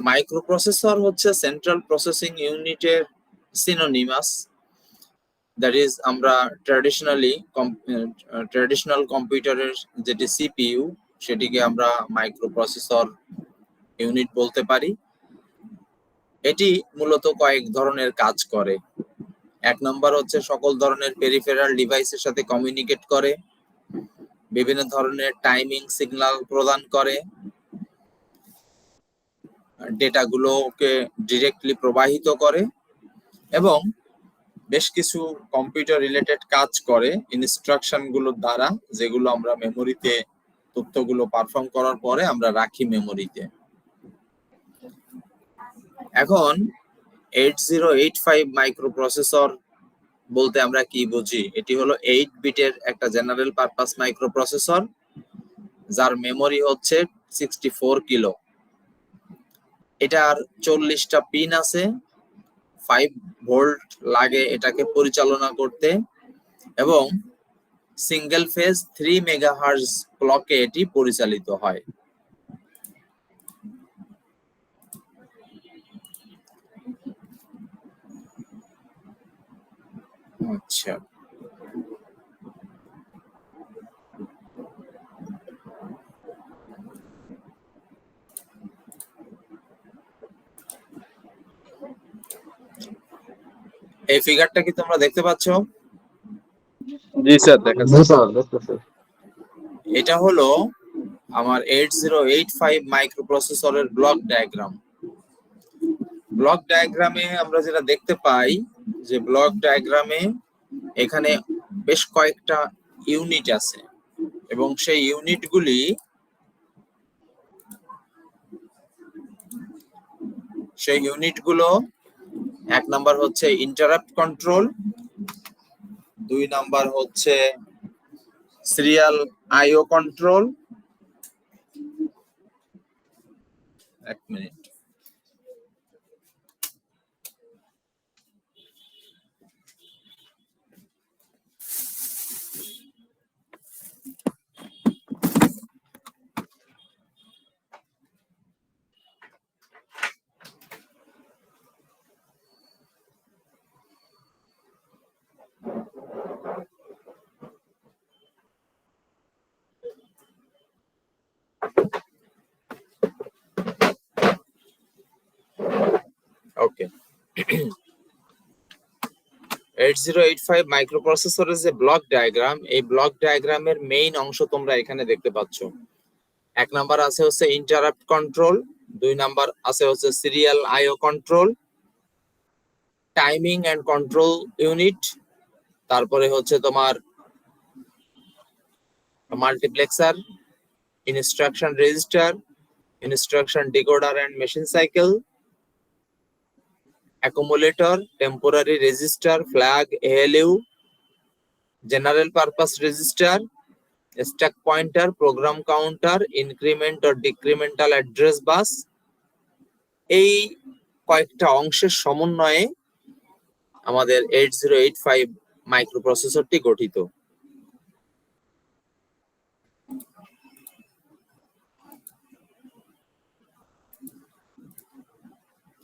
Microprocessor হচ্ছে central processing ইউনিটের synonymous. That is আমরা ট্র্যাডিশনাল কম্পিউটারের যেটি সিপিইউ সেটিকে আমরা মাইক্রোপ্রসেসর ইউনিট বলতে পারি। এটি মূলত কয়েক ধরনের কাজ করে। এক নম্বর হচ্ছে সকল ধরনের পেরিফেরাল ডিভাইসের সাথে কমিউনিকেট করে, বিভিন্ন ধরনের টাইমিং সিগন্যাল প্রদান করে, ডেটাগুলোকে ডিরেক্টলি প্রবাহিত করে এবং বেশ কিছু কম্পিউটার রিলেটেড কাজ করে ইনস্ট্রাকশন গুলোর দ্বারা, যেগুলো আমরা মেমোরিতে তথ্যগুলো পারফর্ম করার পরে আমরা রাখি মেমোরিতে। এখন 8085 মাইক্রোপ্রসেসর বলতে আমরা কি বুঝি? এটি হলো 8 বিটের একটা জেনারেল পারপাস মাইক্রোপ্রসেসর, যার মেমোরি হচ্ছে 64 কিলো। এটার 40টা পিন আছে, 5 ভোল্ট লাগে এটাকে পরিচালনা করতে এবং সিঙ্গেল ফেজ 3 মেগাহার্জ ক্লকে এটি পরিচালিত হয়। আচ্ছা, এই ফিগারটা কি তোমরা দেখতে পাচ্ছ? জি স্যার, দেখা যাচ্ছে। এটা হলো আমার 8085 মাইক্রোপ্রসেসরের ব্লক ডায়াগ্রাম। ব্লক ডায়াগ্রামে আমরা যেটা দেখতে পাই যে ব্লক ডায়াগ্রামে এখানে বেশ কয়েকটা ইউনিট আছে এবং সেই ইউনিটগুলো এক নাম্বার হচ্ছে ইন্টারাপ্ট কন্ট্রোল, 2 নাম্বার হচ্ছে সিরিয়াল আইও কন্ট্রোল। এক মিনিট। ওকে, 8085 মাইক্রোপ্রসেসরের যে ব্লক ডায়াগ্রাম, এই ব্লক ডায়াগ্রামের মেইন অংশ তোমরা এখানে দেখতে পাচ্ছ। এক নাম্বার আছে হচ্ছে ইন্টারাপ্ট কন্ট্রোল, 2 নাম্বার আছে হচ্ছে serial IO control, timing and control unit, তারপরে হচ্ছে তোমার multiplexer, instruction register, instruction decoder and machine cycle, accumulator, temporary register, flag, ALU, general purpose register, stack pointer, program counter, increment or decremental address bus। এই কয়েকটা অংশের সমন্বয়ে আমাদের 8085 মাইক্রোপ্রসেসরটি গঠিত।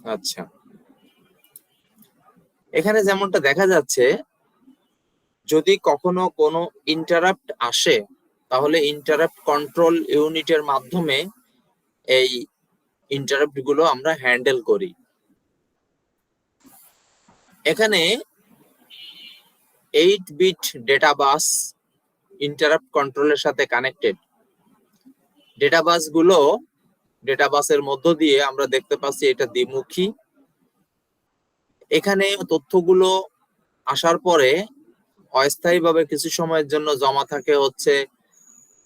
আচ্ছা, এখানে যেমনটা দেখা যাচ্ছে, যদি কখনো কোনো ইন্টারাপ্ট আসে তাহলে ইন্টারাপ্ট কন্ট্রোল ইউনিটের মাধ্যমে এই ইন্টারাপ্ট গুলো আমরা হ্যান্ডেল করি। এখানে 8 বিট ডেটা বাস ইন্টারাপ্ট কন্ট্রোলের সাথে কানেক্টেড। ডেটা বাসের মধ্য দিয়ে আমরা দেখতে পাচ্ছি এটা দ্বিমুখী। এখানে তথ্যগুলো আসার পরে অস্থায়ীভাবে কিছু সময়ের জন্য জমা থাকে হচ্ছে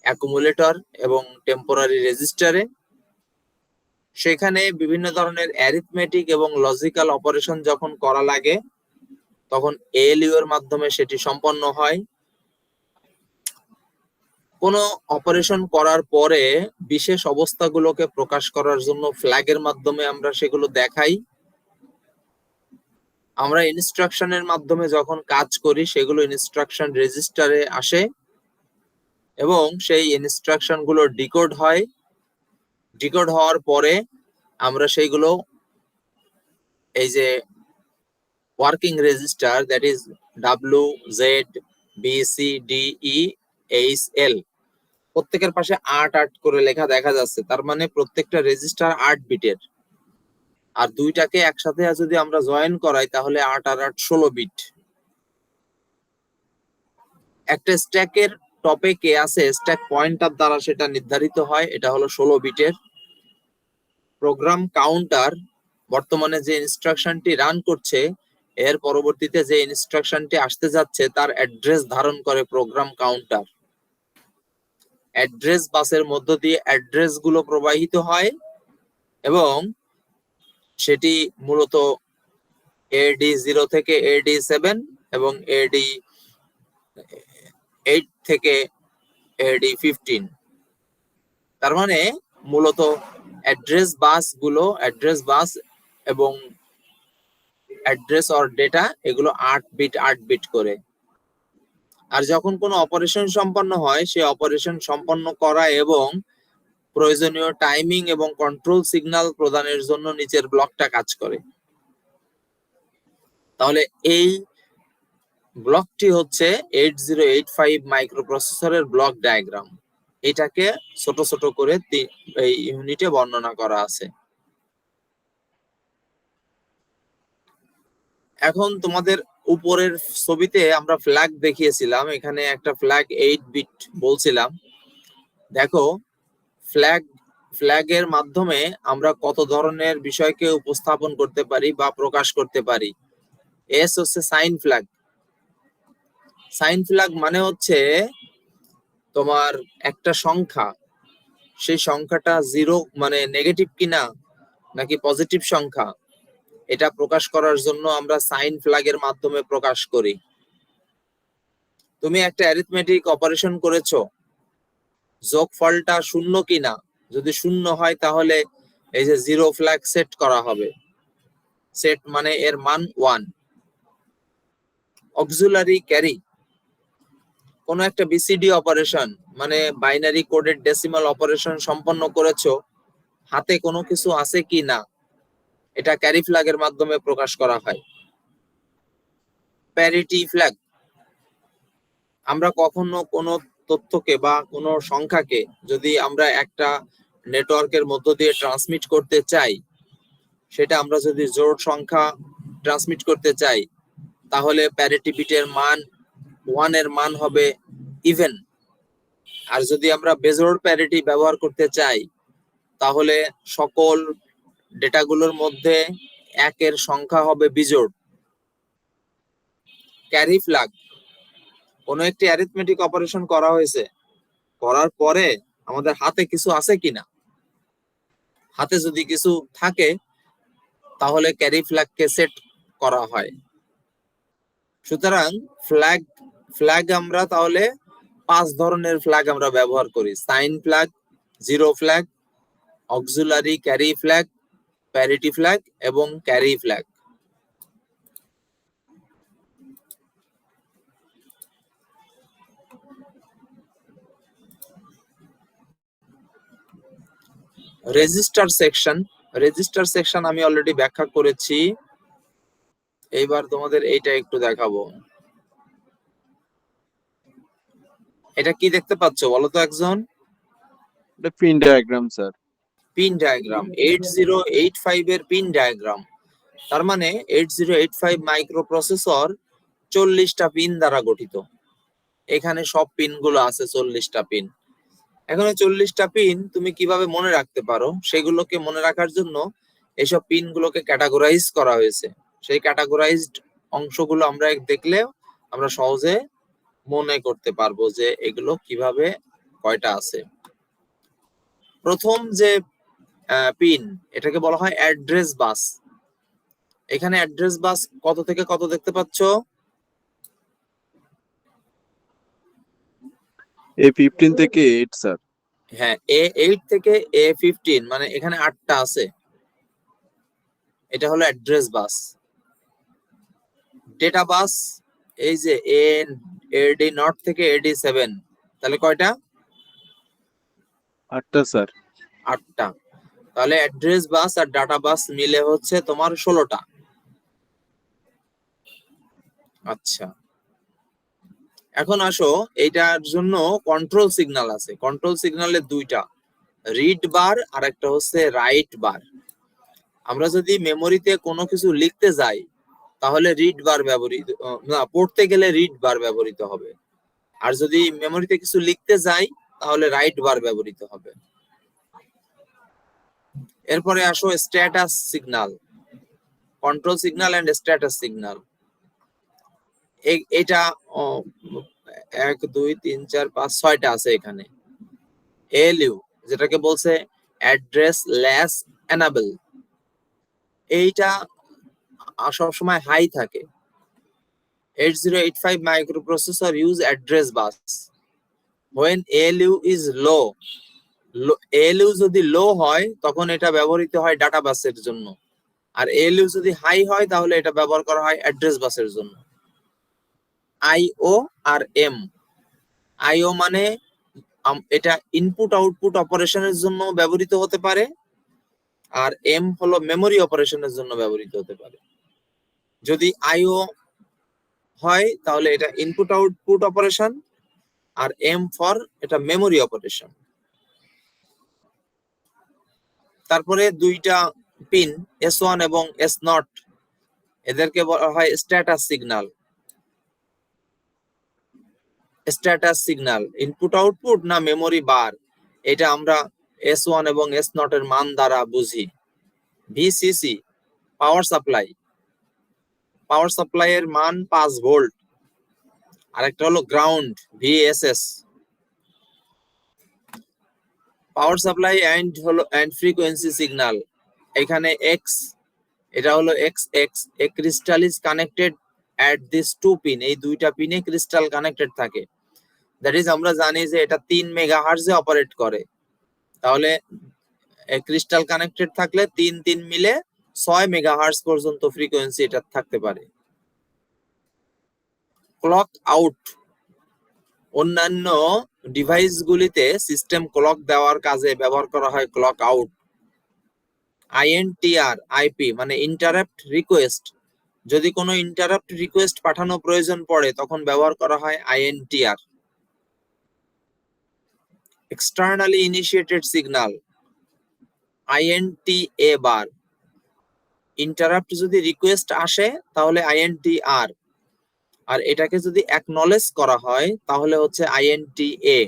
অ্যাকুমুলেটর এবং টেম্পোরারি রেজিস্টারে। সেখানে বিভিন্ন ধরনের অ্যারিথমেটিক এবং লজিক্যাল অপারেশন যখন করা লাগে তখন এএলইউ এর মাধ্যমে সেটি সম্পন্ন হয়। কোনো অপারেশন করার পরে বিশেষ অবস্থাগুলোকে প্রকাশ করার জন্য ফ্ল্যাগের মাধ্যমে আমরা সেগুলো দেখাই। আমরা ইনস্ট্রাকশনের মাধ্যমে যখন কাজ করি সেগুলো ইনস্ট্রাকশন রেজিস্টারে আসে এবং সেই ইনস্ট্রাকশন গুলো ডিকোড হয়। ডিকোড হওয়ার পরে আমরা সেইগুলো এই যে working register, that is WZBCDEHL, প্রত্যেকের পাশে 8 করে লেখা দেখা যাচ্ছে। তার মানে প্রত্যেকটা রেজিস্টার 8 বিটের। আর দুইটাকে একসাথে যদি আমরা জয়েন করাই তাহলে 8 আর 8 16 বিট। একটা স্ট্যাকের টপে কে আছে স্ট্যাক পয়েন্টার দ্বারা সেটা নির্ধারিত হয়, এটা হলো 16 বিটের। প্রোগ্রাম কাউন্টার বর্তমানে যে ইনস্ট্রাকশনটি রান করছে এর পরবর্তীতে যে ইনস্ট্রাকশনটি আসতে যাচ্ছে তার অ্যাড্রেস ধারণ করে প্রোগ্রাম কাউন্টার। অ্যাড্রেস বাসের মধ্য দিয়ে অ্যাড্রেস গুলো প্রবাহিত হয় এবং সেটি মূলত AD0 থেকে AD7 এবং AD8 থেকে AD15। তার মানে মূলত অ্যাড্রেস বাস এবং অ্যাড্রেস অর ডেটা এগুলো 8 বিট করে। আর যখন কোনো অপারেশন সম্পন্ন হয় সেই অপারেশন সম্পন্ন করা এবং প্রয়োজনীয় টাইমিং এবং কন্ট্রোল সিগন্যাল প্রদানের জন্য নিচের ব্লকটা কাজ করে। তাহলে এই ব্লকটি হচ্ছে 8085 মাইক্রোপ্রসেসরের ব্লক ডায়াগ্রাম। এটাকে ছোট ছোট করে এই ইউনিটে বর্ণনা করা আছে। এখন তোমাদের উপরের ছবিতে আমরা ফ্ল্যাগ দেখিয়েছিলাম, এখানে একটা ফ্ল্যাগ 8 বিট বলছিলাম। দেখো ফ্ল্যাগের মাধ্যমে আমরা কত ধরনের বিষয়কে উপস্থাপন করতে পারি বা প্রকাশ করতে পারি। এস হচ্ছে সাইন ফ্ল্যাগ। সাইন ফ্ল্যাগ মানে হচ্ছে তোমার একটা সংখ্যা, সেই সংখ্যাটা 0 মানে নেগেটিভ কিনা নাকি পজিটিভ সংখ্যা, এটা প্রকাশ করার জন্য আমরা সাইন ফ্ল্যাগের মাধ্যমে প্রকাশ করি। তুমি একটা অ্যারিথমেটিক অপারেশন করেছো, যোগফলটা 0 কিনা, যদি 0 হয় তাহলে এই যে 0 ফ্ল্যাগ সেট করা হবে। সেট মানে এর মান 1। অক্সিলারি ক্যারি, কোন একটা বিসিডি অপারেশন মানে বাইনারি কোডেড ডেসিমাল অপারেশন সম্পন্ন করেছো, হাতে কোনো কিছু আছে কি না এটা ক্যারি ফ্ল্যাগের মাধ্যমে প্রকাশ করা হয়। প্যারিটি ফ্ল্যাগ, আমরা কখনো কোনো তথ্যকে বা কোনো সংখ্যাকে যদি আমরা একটা নেটওয়ার্কের মধ্য দিয়ে ট্রান্সমিট করতে চাই, সেটা আমরা যদি জোড় সংখ্যা ট্রান্সমিট করতে চাই তাহলে প্যারিটি বিটের মান 1 এর মান হবে ইভেন। আর যদি আমরা বেজোড় প্যারিটি ব্যবহার করতে চাই তাহলে সকল ডেটাগুলোর মধ্যে 1 এর সংখ্যা হবে বিজোড়। ক্যারি ফ্ল্যাগ, কোনো একটি অ্যারিথমেটিক অপারেশন করা হয়েছে, করার পরে আমাদের হাতে কিছু আছে কিনা, হাতে যদি কিছু থাকে তাহলে ক্যারি ফ্ল্যাগকে সেট করা হয়। সুতরাং ফ্ল্যাগ আমরা তাহলে 5 ধরনের ফ্ল্যাগ আমরা ব্যবহার করি: sign flag, zero flag, auxiliary carry flag, parity flag এবং ক্যারি ফ্ল্যাগ। রেজিস্টার সেকশন আমি অলরেডি ব্যাখ্যা করেছি, এইবার তোমাদের এইটা একটু দেখাবো। এটা কি দেখতে পাচ্ছ বলো তো একজন? এটা pin diagram sir. Pin diagram, 8085 এর পিন ডায়াগ্রাম। তার মানে 8085 মাইক্রোপ্রসেসর 40টা পিন দ্বারা গঠিত। এখানে সব পিন গুলো আছে, 40টা পিন। এখন 40টা পিন তুমি কিভাবে মনে রাখতে পারো সেগুলোকে মনে রাখার জন্য এইসব পিন গুলোকে ক্যাটাগরাইজ করা হয়েছে। সেই ক্যাটাগরাইজড অংশগুলো আমরা দেখলে আমরা সহজে মনে করতে পারবো যে এগুলো কিভাবে কয়টা আছে। প্রথম যে পিন, এটাকে বলা হয় অ্যাড্রেস বাস। এখানে অ্যাড্রেস বাস কত থেকে কত দেখতে পাচ্ছ? A15 থেকে 8 স্যার। হ্যাঁ, A8 থেকে A15, মানে এখানে 8টা আছে। এটা হলো অ্যাড্রেস বাস। ডেটা বাস, এই যে AD0 থেকে AD7, তাহলে কয়টা? 8টা স্যার। 8টা। তাহলে অ্যাড্রেস বাস আর ডাটা বাস মিলে হচ্ছে তোমার 16টা। আচ্ছা, এখন আসো, এইটার জন্য কন্ট্রোল সিগন্যাল আছে। কন্ট্রোল সিগন্যালের দুইটা, রিড বার আর একটা হচ্ছে রাইট বার। আমরা যদি মেমোরিতে কোনো কিছু লিখতে যাই তাহলে রিড বার ব্যবহৃত, না, পড়তে গেলে রিড বার ব্যবহৃত হবে। আর যদি মেমোরিতে কিছু লিখতে যাই তাহলে রাইট বার ব্যবহৃত হবে। এরপরে আসো status signal, control signal and status signal. এটা 1 2 3 4 5 6টা আছে এখানে। এএলইউ যেটাকে বলছে অ্যাড্রেস লেস এনেবল, এইটা সবসময় হাই থাকে। 8085 microprocessor use address bus when ALU is low. ALU যদি লো হয় তখন এটা ব্যবহৃত হয় ডাটা বাসের জন্য, আর ALU যদি হাই হয় তাহলে এটা ব্যবহার করা হয় অ্যাড্রেস বাসের জন্য। আইও আর এম, আইও মানে এটা ইনপুট আউটপুট অপারেশনের জন্য ব্যবহৃত হতে পারে, আর এম হলো মেমোরি অপারেশনের জন্য ব্যবহৃত হতে পারে। যদি আইও হয় তাহলে এটা ইনপুট আউটপুট অপারেশন, আর এম ফর এটা মেমোরি অপারেশন। তারপরে দুইটা পিন S1 এবং S0, এদেরকে বলা হয় status signal. Status signal input output না মেমোরি বার, এটা আমরা S1 এবং S0 এর মান দ্বারা বুঝি। VCC power supply, power supply এর মান 5 ভোল্ট। আরেকটা হলো ground, VSS. Power supply and frequency signal, এখানে এক্স, এটা হলো X X, a crystal is connected at this two pin, এই দুইটা পিনে ক্রিস্টাল কানেক্টেড থাকে। দ্যাট ইজ আমরা জানি যে এটা 3 মেগাহার্টজে অপারেট করে, তাহলে ক্রিস্টাল কানেক্টেড থাকলে 3 3 মিলে 6 মেগাহার্টজ পর্যন্ত ফ্রিকোয়েন্সি এটা থাকতে পারে। ক্লক আউট, অন্যান্য ডিভাইসগুলিতে সিস্টেম ক্লক দেওয়ার কাজে ব্যবহার করা হয় ক্লক আউট। আইএনটিআর আইপি মানে ইন্টারাপ্ট রিকোয়েস্ট, যদি কোনো ইন্টারাপ্ট রিকোয়েস্ট পাঠানো প্রয়োজন পড়ে তখন ব্যবহার করা হয় আইএনটিআর। এক্সটার্নালি ইনিশিয়েটেড সিগন্যাল, আইএনটিএ বার, ইন্টারাপ্ট যদি রিকোয়েস্ট আসে তাহলে আইএনটিআর, আর এটাকে যদি অ্যাকনলেজ করা হয় তাহলে হচ্ছে INTA.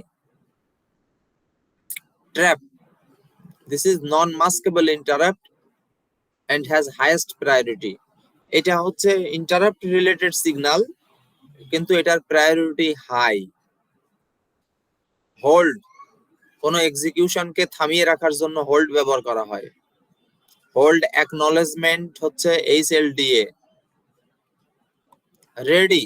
Trap, this is non maskable interrupt and has highest priority, এটা হচ্ছে ইন্টারাপ্ট রিলেটেড সিগন্যাল কিন্তু এটার প্রায়োরিটি হাই। হোল্ড, কোনো এক্সিকিউশনকে থামিয়ে রাখার জন্য হোল্ড ব্যবহার করা হয়। হোল্ড অ্যাকনলেজমেন্ট হচ্ছে HLDA। রেডি,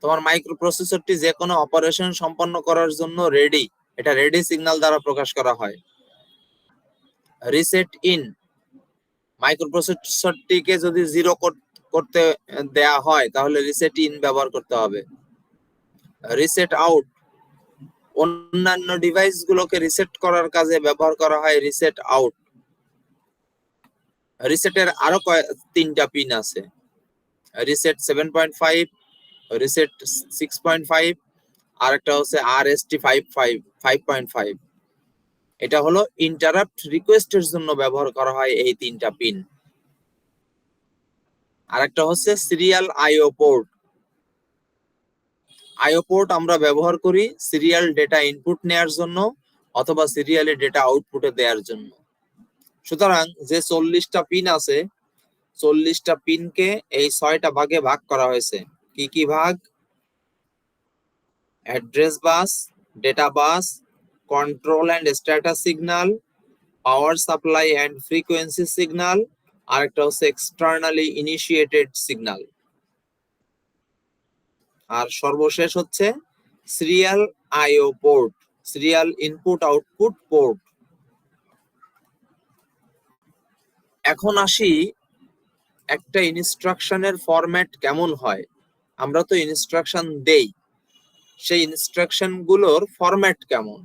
তোমার মাইক্রোপ্রসেসরটি যে কোনো অপারেশন সম্পন্ন করার জন্য রেডি, এটা রেডি সিগন্যাল দ্বারা প্রকাশ করা হয়। রিসেট ইন, মাইক্রোপ্রসেসরটিকে যদি জিরো করতে দেয়া হয় তাহলে রিসেট ইন ব্যবহার করতে হবে। রিসেট আউট, অন্যান্য ডিভাইসগুলোকে রিসেট করার কাজে ব্যবহার করা হয় রিসেট আউট। রিসেটের আরো 3টা পিন আছে, রিসেট 7.5, রিসেট 6.5, আর একটা হচ্ছে RST 5.5। এটা হলো ইন্টারাপ্ট রিকোয়েস্টের জন্য ব্যবহার করা হয় এই 3টা পিন। আর একটা হচ্ছে সিরিয়াল আইও পোর্ট। আইও পোর্ট আমরা ব্যবহার করি সিরিয়াল ডেটা ইনপুট নেয়ার জন্য অথবা সিরিয়ালে ডেটা আউটপুটে দেওয়ার জন্য। সুতরাং যে 40টা পিন আছে, 40টা পিনকে এই 6টা ভাগে ভাগ করা হয়েছে। কি কি ভাগ? Address bus, data bus, control and status signal, power supply and frequency signal, আর একটা হচ্ছে এক্সটার্নালি ইনিশিয়েটেড সিগন্যাল, আর সর্বশেষ হচ্ছে serial IO port, serial input output port. এখন আসি একটা ইনস্ট্রাকশনের ফরম্যাট কেমন হয়। আমরা তো ইনস্ট্রাকশন দেই, সেই ইনস্ট্রাকশন গুলোর ফরম্যাট কেমন।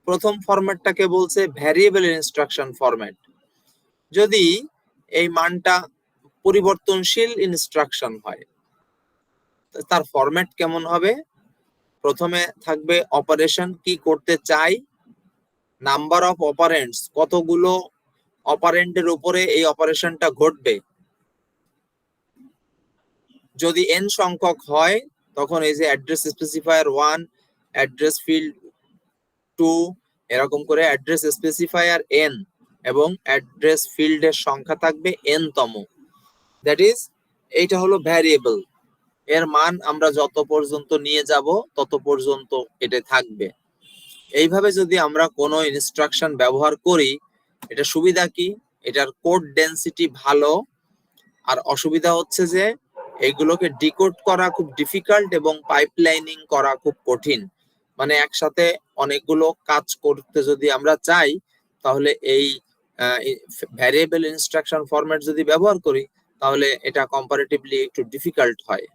প্রথম ফরম্যাটটাকে বলছে ভ্যারিয়েবল ইনস্ট্রাকশন ফরম্যাট। যদি এই মানটা পরিবর্তনশীল ইনস্ট্রাকশন হয়, তার ফরম্যাট কেমন হবে? প্রথমে থাকবে অপারেশন কি করতে চাই, নাম্বার অফ অপারেন্টস কতগুলো অপারেন্টের উপরে এই অপারেশনটা ঘটবে। যদি n সংখ্যক হয় তখন এই যে অ্যাড্রেস স্পেসিফায়ার 1, অ্যাড্রেস ফিল্ড 2, এরকম করে অ্যাড্রেস স্পেসিফায়ার n এবং অ্যাড্রেস ফিল্ডের সংখ্যা থাকবে n তম। দ্যাট ইজ এইটা হলো ভ্যারিয়েবল, এর মান আমরা যত পর্যন্ত নিয়ে যাব তত পর্যন্ত এটা থাকবে। এইভাবে যদি আমরা কোনো ইনস্ট্রাকশন ব্যবহার করি, এটা সুবিধা কি, এটার কোড ডেনসিটি ভালো, আর অসুবিধা হচ্ছে যে এগুলোকে ডিকোড করা খুব ডিফিকাল্ট এবং পাইপলাইনিং করা খুব কঠিন। মানে একসাথে অনেকগুলো কাজ করতে যদি আমরা চাই, তাহলে এই ভ্যারিয়েবল ইনস্ট্রাকশন ফরম্যাট যদি ব্যবহার করি, তাহলে এটা কম্পারেটিভলি একটু ডিফিকাল্ট হয়।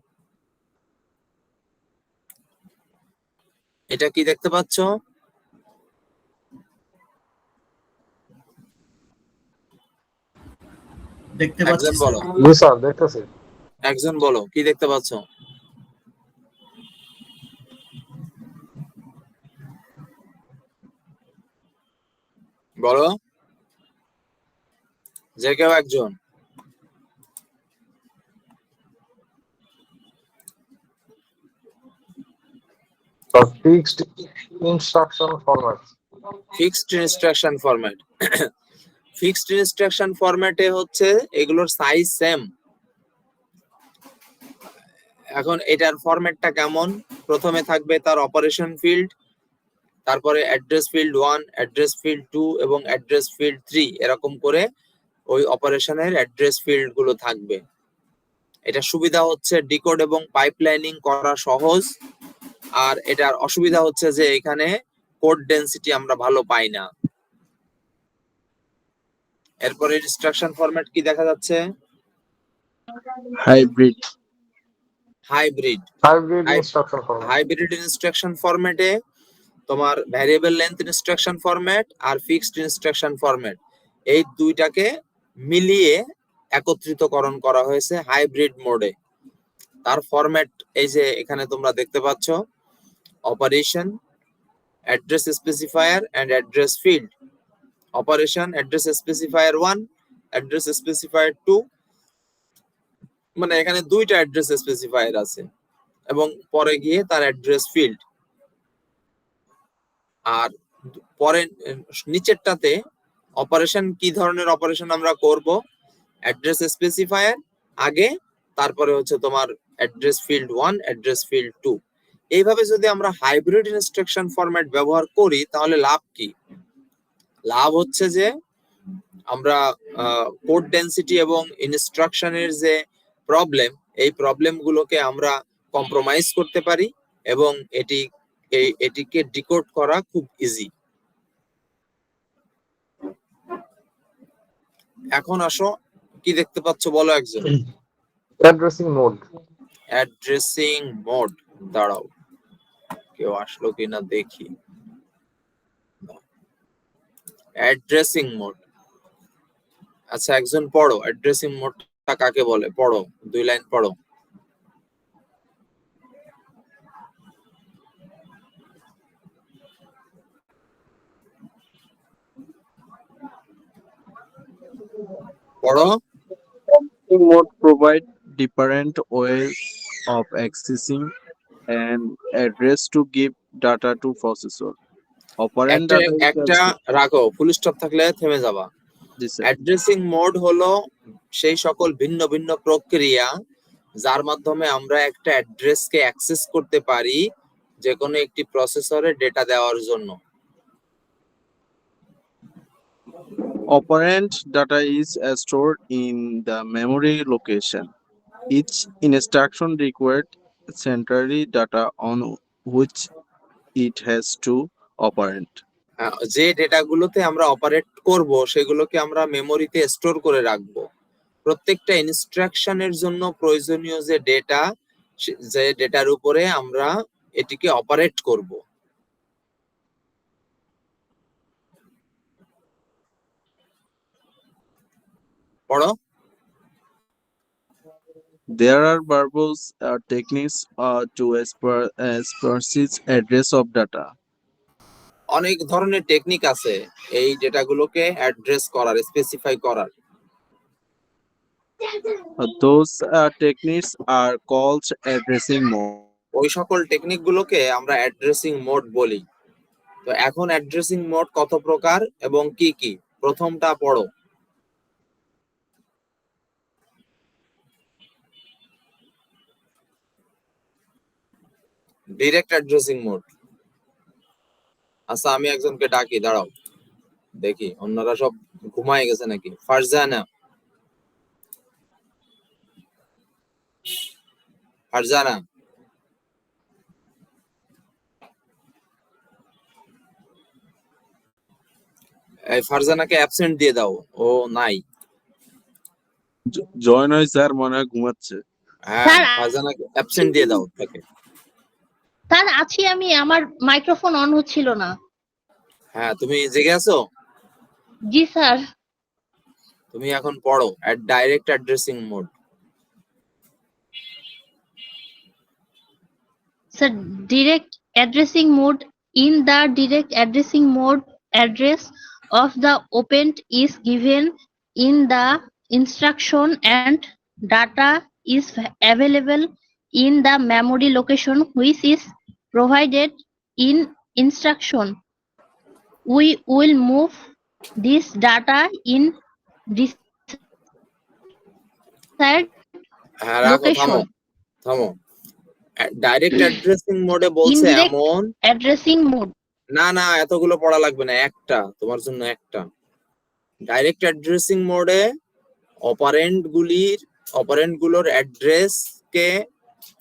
এটা কি দেখতে পাচ্ছ? দেখতে পাচ্ছি একজন বলো, জি স্যার দেখতেছি। একজন বলো কি দেখতে পাচ্ছ? বলো, যে কেউ একজন। Fixed instruction format. Fixed instruction format. Fixed instruction ফরম্যাটে হচ্ছে এগুলোর সাইজ সেম। এখন এটার ফরম্যাটটা কেমন? প্রথমে থাকবে তার অপারেশন ফিল্ড, তারপরে অ্যাড্রেস ফিল্ড 1, অ্যাড্রেস ফিল্ড 2 এবং অ্যাড্রেস ফিল্ড 3, এরকম করে ওই অপারেশনের অ্যাড্রেস ফিল্ড গুলো থাকবে। এটা সুবিধা হচ্ছে ডিকোড এবং পাইপলাইনিং করা সহজ, আর এটার অসুবিধা হচ্ছে যে এখানে কোড ডেনসিটি আমরা ভালো পাই না। এরপরে ইনস্ট্রাকশন ফরম্যাট কি দেখা যাচ্ছে? Hybrid. Hybrid. Hybrid instruction format. Hybrid instruction ফরম্যাটে তোমার ভ্যারিয়েবল লেন্থ ইনস্ট্রাকশন ফরম্যাট আর ফিক্সড ইনস্ট্রাকশন ফরম্যাট, এই দুইটাকে মিলিয়ে একত্রিতকরণ করা হয়েছে হাইব্রিড মোডে। তার ফরম্যাট এই যে এখানে তোমরা দেখতে পাচ্ছ, operation, address specifier and address field. Operation, address specifier 1, address specifier 2, মানে এখানে দুইটা অ্যাড্রেস স্পেসিফায়ার আছে, এবং পরে গিয়ে তার অ্যাড্রেস ফিল্ড। আর পরে নিচেরটাতে অপারেশন, কি ধরনের অপারেশন আমরা করব, অ্যাড্রেস স্পেসিফায়ার আগে, তারপরে হচ্ছে তোমার অ্যাড্রেস ফিল্ড 1, অ্যাড্রেস ফিল্ড 2। এইভাবে যদি আমরা হাইব্রিড ইনস্ট্রাকশন ফরম্যাট ব্যবহার করি, তাহলে লাভ কি? লাভ হচ্ছে যে আমরা কোড ডেনসিটি এবং ইনস্ট্রাকশনের যে প্রবলেম, এই প্রবলেমগুলোকে আমরা কম্প্রোমাইজ করতে পারি এবং এটিকে ডিকোড করা খুব ইজি। এখন আসো, কি দেখতে পাচ্ছ বলো একজন? Addressing mode. অ্যাড্রেসিং মোড, দাঁড়াও কেউ আসলো কিনা দেখি। অ্যাড্রেসিং মোড, আচ্ছা একজন পড়ো, অ্যাড্রেসিং মোডটা কাকে বলে? পড়ো, 2 লাইন পড়ো। পড়ো। Mode provide different ways of accessing an address to give data to processor. Operand একটা data is একটা also- রাখো, ফুল স্টপ থাকলে থেমে যাবা। জি স্যার। অ্যাড্রেসিং মোড হলো সেই সকল ভিন্ন ভিন্ন প্রক্রিয়া যার মাধ্যমে আমরা একটা অ্যাড্রেসকে অ্যাক্সেস করতে পারি যে কোনো একটি প্রসেসরে ডেটা দেওয়ার জন্য। Operand data is stored in the memory location. Each instruction requires centrally data on which it has to operand. যে ডেটাগুলোতে আমরা অপারেট করব সেগুলোকে আমরা মেমোরিতে স্টোর করে রাখবো। প্রত্যেকটা ইনস্ট্রাকশনের জন্য প্রয়োজনীয় যে ডেটা, যে ডেটার উপরে আমরা এটিকে অপারেট করব। পড়ো। There are verbose techniques to specific address of data. অনেক ধরনের টেকনিক আছে এই ডেটাগুলোকে অ্যাড্রেস করার, স্পেসিফাই করার। Those techniques are called addressing mode. ওই সকল টেকনিক গুলোকে আমরা অ্যাড্রেসিং মোড বলি। তো এখন অ্যাড্রেসিং মোড কত প্রকার এবং কি কি, প্রথমটা পড়ো। Direct addressing mode. আচ্ছা, আমি একজনকে ডাকি, দাঁড়াও দেখি অন্যরা সব ঘুমায় গেছে নাকি। ফারজানা, ফারজানা, এই ফারজানাকে অ্যাবসেন্ট দিয়ে দাও, ও নাই। জয়েন হয় স্যার, মনে হয় ঘুমাচ্ছে। হ্যাঁ, স্যার, ফারজানাকে অ্যাবসেন্ট দিয়ে দাও তাকে। স্যার আছি আমি, আমার মাইক্রোফোন অন হচ্ছিল না। হ্যাঁ, তুমি জেগে আছো? জি স্যার। তুমি এখন পড়ো direct addressing mode. Sir, direct addressing mode. In the direct addressing mode, address of the operand is given in the instruction and data is available in the memory location which is provided in instruction. We will move this data in desired হ্যাঁ, রাখো, থামো location. থামো। Direct addressing মোডে বলছে Indirect এমন, addressing mode. না না এতগুলো পড়া লাগবে না, একটা তোমার জন্য একটা। ডাইরেক্ট অ্যাড্রেসিং মোডে অপারেন্ডগুলোর অ্যাড্রেস কে,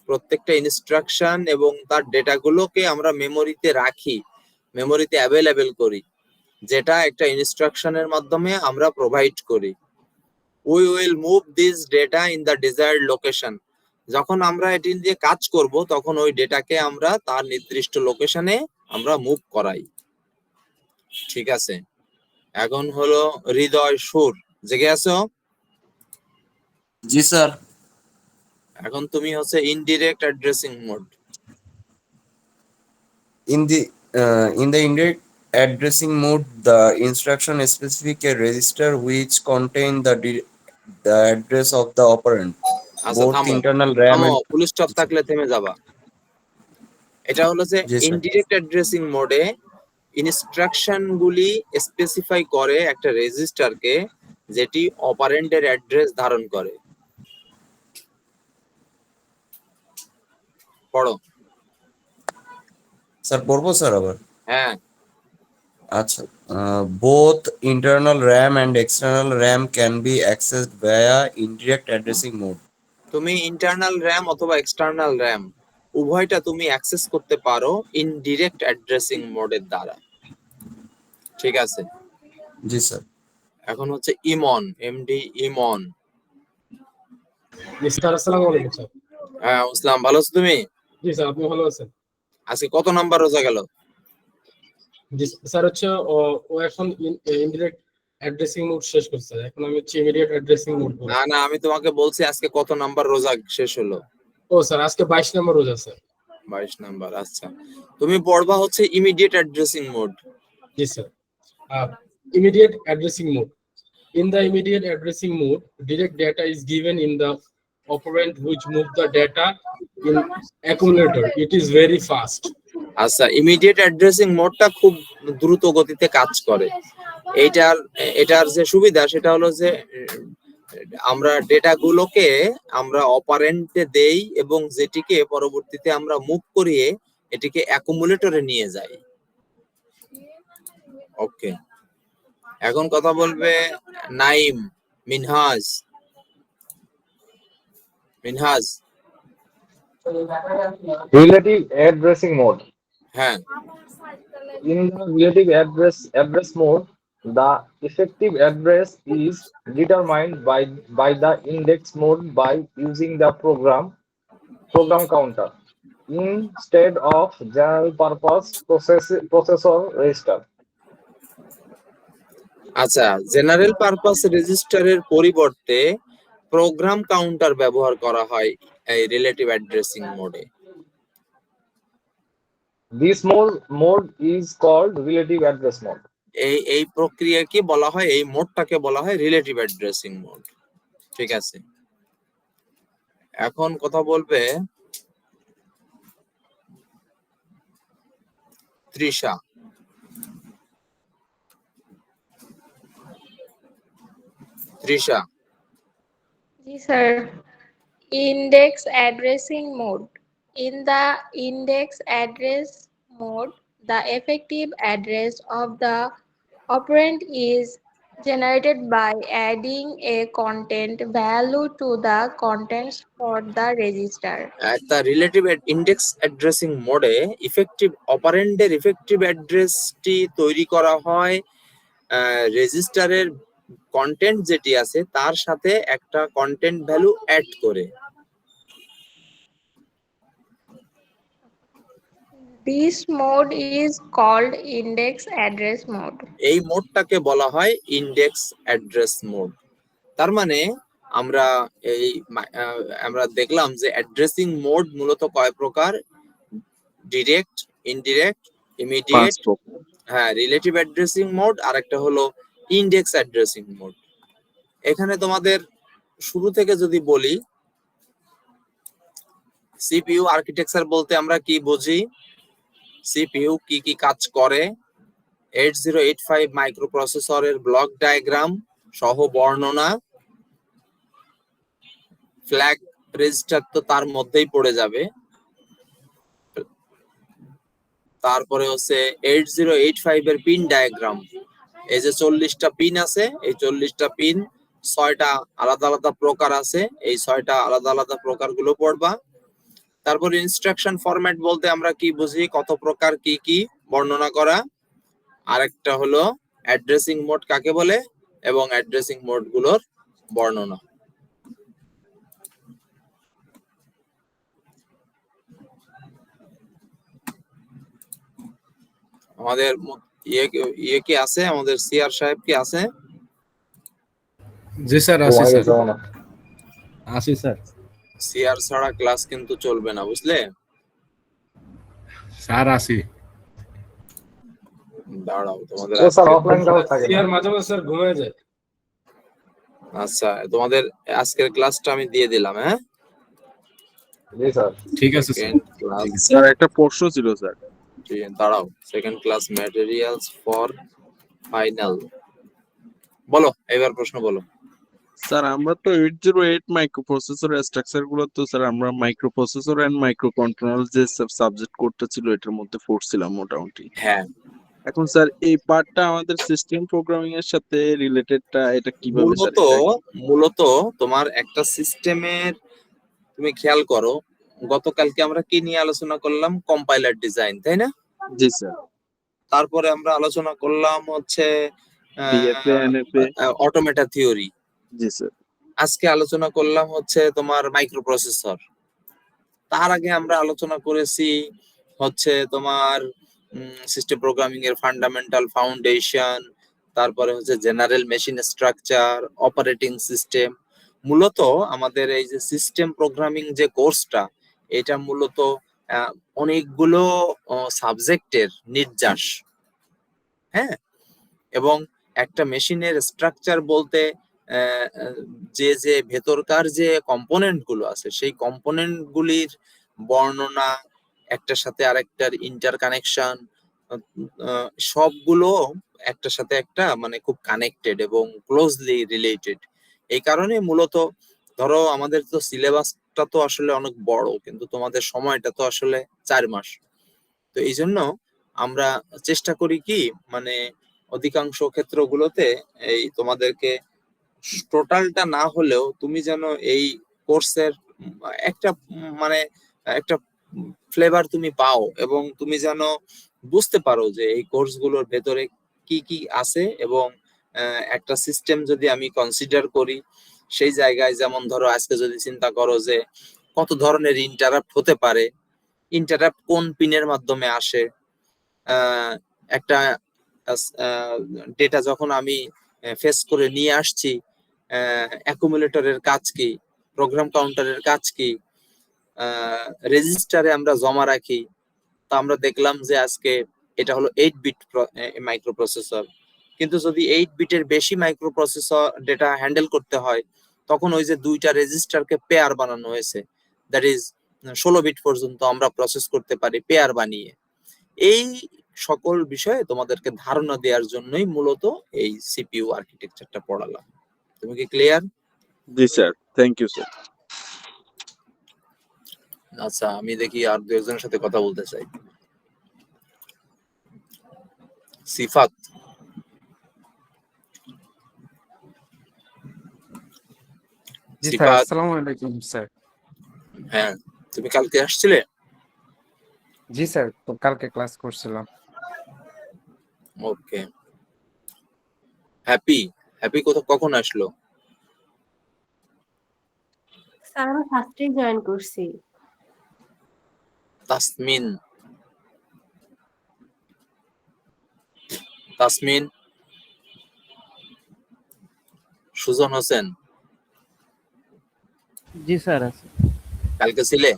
প্রত্যেকটা ইনস্ট্রাকশন এবং তার ডেটাগুলোকে আমরা মেমোরিতে রাখি, মেমোরিতে অ্যাভেলেবেল করি, যেটা একটা ইনস্ট্রাকশনের মাধ্যমে আমরা প্রোভাইড করি। We will move this data in the desired location. যখন আমরা এটি দিয়ে কাজ করব তখন ওই ডেটাকে আমরা তার নির্দিষ্ট লোকেশনে আমরা মুভ করাই। ঠিক আছে, এখন হলো হৃদয়, সুর, জেগে আছো? জি স্যার। এখন তুমি হচ্ছে indirect addressing mode. In the indirect addressing mode, the instruction specific a register which contain the address of the operand, আচ্ছা both থামো, internal RAM থামো, and ফুল স্টপ থাকলে থেমে যাবা। এটা হলো যে জি স্যার। ইনডিরেক্ট অ্যাড্রেসিং মোডে ইনস্ট্রাকশন গুলি স্পেসিফাই করে একটা রেজিস্টারকে, যেটি অপারেন্ডের অ্যাড্রেস ধারণ করে। পড়ো। স্যার পড়বো স্যার আবার? হ্যাঁ, আচ্ছা, both internal RAM and external RAM can be accessed via indirect addressing mode. তুমি ইন্টারনাল র্যাম অথবা এক্সটার্নাল র্যাম উভয়টা তুমি অ্যাক্সেস করতে পারো ইনডিরেক্ট অ্যাড্রেসিং মোডের দ্বারা। ঠিক আছে, জি স্যার। এখন হচ্ছে ইমন, এমডি ইমন। জি স্যার, আসসালামু আলাইকুম স্যার। হ্যাঁ ইসলাম, ভালো আছো তুমি? জি স্যার, আপনি ভালো আছেন? আজকে কত নাম্বার রোজা গেল? জি স্যার, হচ্ছে ও এখন ইনডিরেক্ট অ্যাড্রেসিং মোড শেষ করছে, এখন আমি হচ্ছে ইমিডিয়েট অ্যাড্রেসিং মোড করব। না না, আমি তোমাকে বলছি আজকে কত নাম্বার রোজা শেষ হলো। ও স্যার, আজকে 22 নম্বর রোজা স্যার। 22 নাম্বার। আচ্ছা, তুমি পড়বা হচ্ছে immediate addressing mode. G sir. Immediate addressing mode. In the immediate addressing mode, direct data is given in the operand which move the data in accumulator. It is very fast. আচ্ছা, immediate addressing মোডটা খুব দ্রুত গতিতে কাজ করে। এটার যে সুবিধা সেটা হলো যে আমরা ডেটাগুলোকে আমরা অপারেন্টে দেই এবং যেটিকে পরবর্তীতে আমরা মুভ করিয়ে এটিকে অ্যাকুমুলেটরে নিয়ে যাই। ওকে, এখন কথা বলবে Naim, Minhaj. Minhaj, Relative addressing mode. হ্যাঁ, In the relative address mode, the effective address is determined by the index mode by using the program counter instead of general purpose processor register. আচ্ছা, জেনারেল পারপাস রেজিস্টারের পরিবর্তে প্রোগ্রাম কাউন্টার ব্যবহার করা হয় এই relative addressing মোডে। This mode is called relative address mode. এই প্রক্রিয়াকে বলা হয়, এই মোডটাকে বলা হয় রিলেটিভ অ্যাড্রেসিং মোড। ঠিক আছে, এখন কথা বলবে Trisha. Trisha, Yes, sir. Index addressing mode. In the index address mode, the effective address of the operand is generated by adding a content value to the contents for the register. একটা relative index addressing মোডে effective অপারেন্ডের effective অ্যাড্রেসটি তৈরি করা হয় রেজিস্টারের content যেটি আছে তার সাথে একটা কন্টেন্ট ভ্যালু অ্যাড করে। This mode is called index address mode. এই মোডটাকে বলা হয় ইন্ডেক্স অ্যাড্রেস মোড। তার মানে আমরা আমরা দেখলাম যে অ্যাড্রেসিং মোড মূলত কয় প্রকার: ডিরেক্ট, ইনডিরেক্ট, ইমিডিয়েট, হ্যাঁ রিলেটিভ অ্যাড্রেসিং মোড, আর একটা হলো ইন্ডেক্স অ্যাড্রেসিং মোড। এখানে তোমাদের শুরু থেকে যদি বলি, সিপিইউ আর্কিটেকচার বলতে আমরা কি বুঝি, সিপিইউ কি কি কাজ করে, 8085 মাইক্রোপ্রসেসরের ব্লক ডায়াগ্রাম সহ বর্ণনা, ফ্ল্যাগ রেজিস্টার তো তার মধ্যেই পড়ে যাবে, তারপরে হচ্ছে 8085 এর পিন ডায়াগ্রাম, এই যে 40টা পিন আছে, এই 40টা পিন 6টা আলাদা আলাদা প্রকার আছে, এই 6টা আলাদা আলাদা প্রকার গুলো পড়বা। তারপর ইনস্ট্রাকশন ফরম্যাট বলতে আমরা কি বুঝি, কত প্রকার কি কি বর্ণনা করা। আরেকটা হলো অ্যাড্রেসিং মোড কাকে বলে এবং অ্যাড্রেসিং মোড গুলোর বর্ণনা। আমাদের ইয়ে কি আছে, আমাদের সিআর সাহেব কি আছে? জি স্যার, ও, আছি আগে স্যার, যাও না। আছি স্যার। সিআর ছাড়া ক্লাস কিন্তু চলবে না, বুঝলে? স্যার আছি। দাঁড়াও, তোমাদের ও স্যার অফলাইন কাউ থাকে না। স্যার মাঝে মাঝে স্যার ঘুমিয়ে যায়। আচ্ছা, তোমাদের আজকের ক্লাসটা আমি দিয়ে দিলাম। হ্যাঁ, জি স্যার। ঠিক আছে স্যার। সেকেন্ড ক্লাস, স্যার একটা প্রশ্ন ছিল স্যার। দাঁড়াও, second class materials for final. বলো, এবার প্রশ্ন বলো। স্যার আমরা তো 808 মাইক্রোপ্রসেসর স্ট্রাকচার গুলো তো স্যার আমরা মাইক্রোপ্রসেসর এন্ড মাইক্রো কন্ট্রোলার যে সাবজেক্ট করতে ছিল এটার মধ্যে পড়ছিলাম মোটামুটি। হ্যাঁ, এখন স্যার এই পার্টটা আমাদের সিস্টেম প্রোগ্রামিং এর সাথে রিলেটেডটা এটা কিভাবে স্যার? মূলত তোমার একটা সিস্টেমের, তুমি খেয়াল করো গতকালকে আমরা কি নিয়ে আলোচনা করলাম, কম্পাইলার ডিজাইন, তাই না? জি স্যার। তারপরে আমরা আলোচনা করলাম হচ্ছে ডিএফএ এনএফএ, অটোমেটা থিওরি। জি স্যার। আজকে আলোচনা করলাম হচ্ছে তোমার মাইক্রোপ্রসেসর। তার আগে আমরা আলোচনা করেছি হচ্ছে তোমার সিস্টেম প্রোগ্রামিং এর ফান্ডামেন্টাল ফাউন্ডেশন, তারপরে হচ্ছে general machine structure, operating system. মূলত আমাদের এই যে সিস্টেম প্রোগ্রামিং যে কোর্সটা, এটা মূলত অনেকগুলো সাবজেক্টের নির্যাস। হ্যাঁ, এবং একটা মেশিনের স্ট্রাকচার বলতে যে যে ভেতরকার যে কম্পোনেন্ট গুলো আছে সেই কম্পোনেন্ট গুলির বর্ণনা, একটার সাথে আরেকটার ইন্টার কানেকশন, সবগুলো একটার সাথে একটা মানে খুব কানেক্টেড এবং ক্লোজলি রিলেটেড। এই কারণে মূলত ধরো আমাদের তো সিলেবাসটা তো আসলে অনেক বড়, কিন্তু তোমাদের সময়টা তো আসলে 4 মাস। তো এই জন্য আমরা চেষ্টা করি কি, মানে অধিকাংশ ক্ষেত্রগুলোতে এই তোমাদেরকে টোটালটা না হলেও তুমি যেন এই কোর্সের একটা মানে একটা ফ্লেভার তুমি পাও, এবং তুমি যেন বুঝতে পারো যে এই কোর্সগুলোর ভেতরে কি কি আছে। এবং একটা সিস্টেম যদি আমি কনসিডার করি সেই জায়গায়, যেমন ধরো আজকে যদি চিন্তা করো যে কত ধরনের ইন্টারাপ্ট হতে পারে, ইন্টারাপ্ট কোন পিনের মাধ্যমে আসে, একটা ডেটা যখন আমি ফেস করে নিয়ে আসছি, অ্যাকুমুলেটরের কাজ কি, প্রোগ্রাম কাউন্টারের কাজ কি, রেজিস্টারে আমরা জমা রাখি। তো আমরা দেখলাম যে আজকে এটা হলো 8 বিট মাইক্রোপ্রসেসর, কিন্তু যদি 8 বিটের বেশি মাইক্রোপ্রসেসর ডেটা হ্যান্ডেল করতে হয়, তখন ওই যে দুইটা রেজিস্টারকে পেয়ার বানানো হয়েছে, দ্যাট ইজ 16 বিট পর্যন্ত আমরা প্রসেস করতে পারি পেয়ার বানিয়ে। এই সকল বিষয়ে তোমাদেরকে ধারণা দেওয়ার জন্যই মূলত এই সিপিইউ আর্কিটেকচারটা পড়ালাম। তুমি কি ক্লিয়ার? জি স্যার, থ্যাংক ইউ স্যার। আচ্ছা, আমি দেখি আর দু একজনের সাথে কথা বলতে চাই। সিফাত, জি স্যার, সিফাত, আসসালামু আলাইকুম স্যার। হ্যাঁ তুমি কালকে আসছিলে? জি স্যার, তো কালকে ক্লাস করছিলাম। ওকে। হ্যাপি, হ্যাপি কখন আসলো? স্যার আমি ফার্স্টেই জয়েন করছি। তাসমিন, তাসমিন, সুজন হোসেন, জি স্যার আছে। কালকে ছিলে?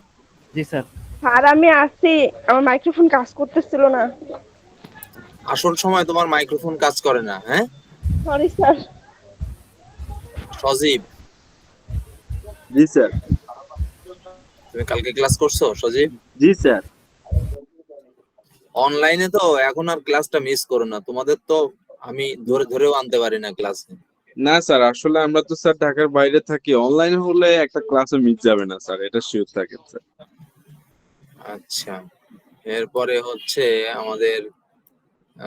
জি স্যার। আর আমি আসছি, আমার মাইক্রোফোন কাজ করতেছিল না। আসল সময় তোমার মাইক্রোফোন কাজ করে না, হ্যাঁ? Sorry sir. সজীব, জি স্যার। তুমি কালকে ক্লাস করছো সজীব? জি স্যার। অনলাইনে তো এখন আর ক্লাসটা মিস করো না, তোমাদের তো আমি ধরেও আনতে পারি না ক্লাসে। না স্যার, আসলে আমরা তো স্যার ঢাকার বাইরে থাকি, অনলাইনে হলে একটা ক্লাসে মিস যাবে না স্যার, এটা শিওর থাকেন স্যার। আচ্ছা, এরপরে হচ্ছে আমাদের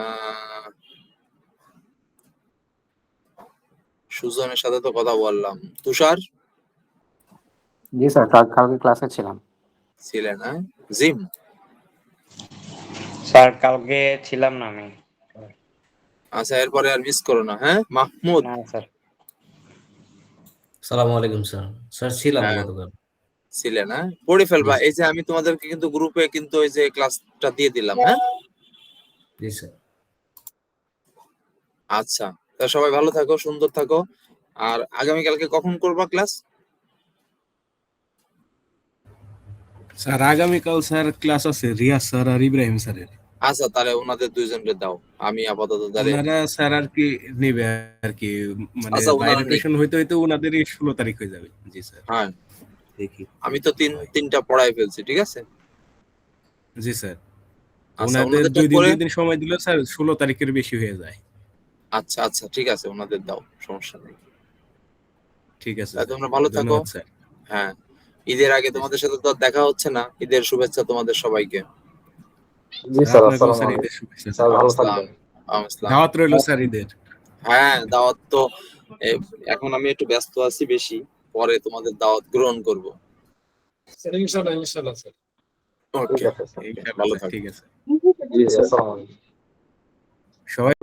আহ সুজনের সাথে তো কথা বললাম। তুষার জি স্যার, কালকে ক্লাসে ছিলাম। ছিলেন, হ্যাঁ? জিম, স্যার কালকে ছিলাম না আমি। আচ্ছা এরপরে আর মিস করো না, হ্যাঁ? মাহমুদ, না স্যার। সালামু আলাইকুম স্যার। স্যার ছিলাম হ্যাঁ গতকাল। ছিলেন, হ্যাঁ? পড়ে ফেলবা। জি এই যে আমি তোমাদেরকে কিন্তু গ্রুপে কিন্তু ওই যে ক্লাসটা দিয়ে দিলাম, হ্যাঁ? জি স্যার। আচ্ছা, তা সবাই ভালো থাকো, সুন্দর থাকো। আর আগামীকালকে কখন করবা ক্লাস? স্যার আগামীকাল স্যার ক্লাস আছে রিয়াজ স্যার আর ইব্রাহিম স্যারের। আচ্ছা, তাহলে ওনাদের দুইজনকে দাও, আমি আপাতত তাহলে। ওনারা স্যার আর কি নেবে আর কি, মানে আচ্ছা, ওনারা নেই। ভাইব্রেশন হইতে হইতে ওনাদেরই 16 তারিখ হয়ে যাবে। জি স্যার। হ্যাঁ, দেখি। আমি তো তিনটা পড়াই ফেলছি, ঠিক আছে? জি স্যার। আচ্ছা, ওনাদের ওনাদেরটা 2 করে। দিন সময় দিলে স্যার 16 তারিখের বেশি হয়ে যায়। আচ্ছা আচ্ছা, ঠিক আছে, ওনাদের দাও, সমস্যা নেই। ঠিক আছে তাহলে স্যার। তোমরা ভালো থাকো। ধন্যবাদ স্যার। হ্যাঁ, ঈদের আগে তোমাদের সাথে তো আর দেখা হচ্ছে না। ঈদের শুভেচ্ছা তোমাদের সবাইকে। জি স্যার, আপনাকেও আসসালামু স্যার আলাইকুম ঈদের শুভেচ্ছা স্যার, স্যার। ভালো আসসালাম, থাকবেন। আসসালাম। দাওয়াত রইল স্যার ঈদের। হ্যাঁ, দাওয়াত তো এখন আমি একটু ব্যস্ত আছি বেশি, পরে তোমাদের দাওয়াত গ্রহণ করব। স্যার ইনশাআল্লাহ, ইনশাআল্লাহ স্যার। ঠিক ওকে, আছে স্যার। ইনশাআল্লাহ ভালো স্যার, থাকো। ঠিক আছে। জি, আসসালামু আলাইকুম। সবাই